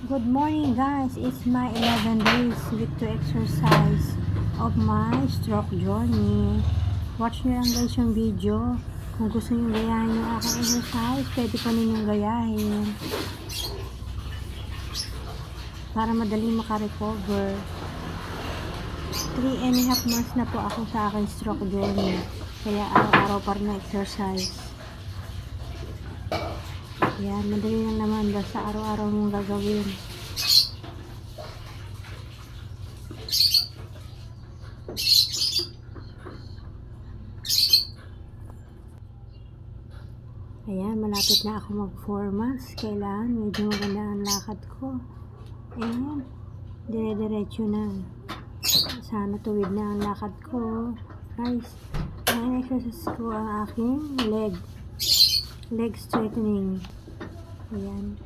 Good morning guys, it's my 11 days week to exercise of my stroke journey. Watch nyo lang guys yung video. Kung gusto nyo gayahin yung aking exercise, pwede pa ninyong gayahin. Para madali makarecover. 3.5 months na po ako sa aking stroke journey. Kaya araw-araw pa rin na exercise. Yan, madali lang naman basta araw-araw mong gagawin. Ayan, malapit na ako mag 4 months. Kailangan medyo maganda ang lakad ko. Ayan, dire-diretso na. Sana tuwid na ang lakad ko. Guys, ang exercise ko ang aking leg straightening. Ayan,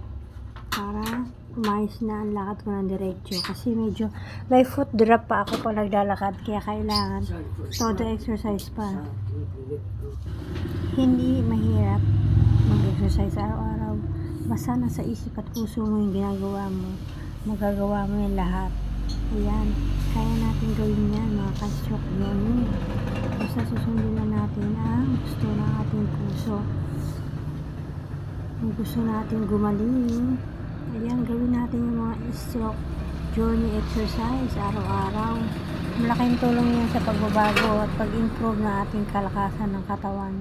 para umayos na ang lakad ko ng diretso. Kasi medyo may foot drop pa ako pag naglalakad. Kaya kailangan todo exercise pa. Hindi mahirap mag-exercise araw-araw. Basta nasa isip at puso mo yung ginagawa mo. Magagawa mo yung lahat. Ayan, kaya natin gawin yan mga ka-stroke journey. Basta susundin na natin ang gusto ng ating puso. Kung gusto natin gumaling, ayan, gawin natin yung mga stroke journey exercise araw-araw. Malaking tulong yan sa pagbabago at pag-improve na ating kalakasan ng katawan.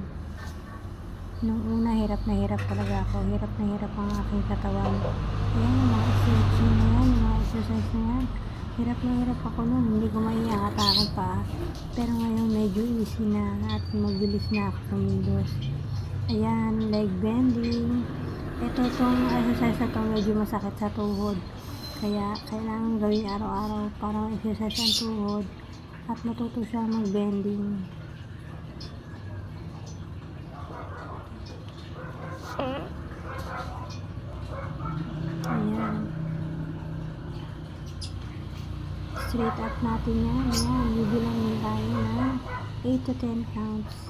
Nung una, hirap na hirap talaga ako. Hirap na hirap ang aking katawan. Ayan, yung mga stretching na yan, yung mga exercise na yan. Hirap na hirap ako nun. Hindi ko maiangat pa. Pero ngayon, medyo easy na at mabilis na ako kumilos. Ayan, leg bending. Ito itong exercise na ito medyo masakit sa tuhod. Kaya kailangan gawin araw-araw para ma-exercise ang tuhod at matuto siya mag-bending. Ayan. Straight up natin yan. Ayan, bibilangin tayo na 8 to 10 counts.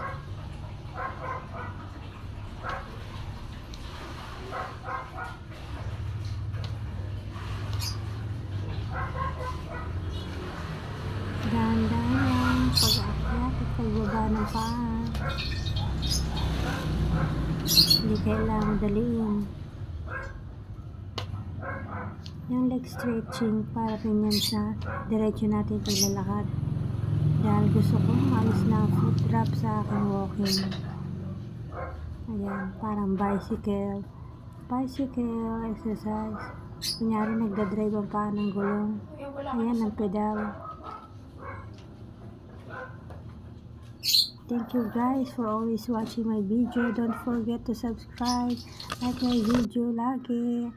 Dahan-dahan lang pag-akyat at pagbaba ng paa. Hindi kailangan daliin. Yung leg stretching para rin yan sa diretso natin paglalakad. Dahil gusto ko maalis na ang foot drop sa aking walking. Ayan, parang bicycle exercise. Kunyari nagdadrive ang paa ng gulong. Ayan ang pedal. Thank you guys for always watching my video. Don't forget to subscribe, like my video lagi.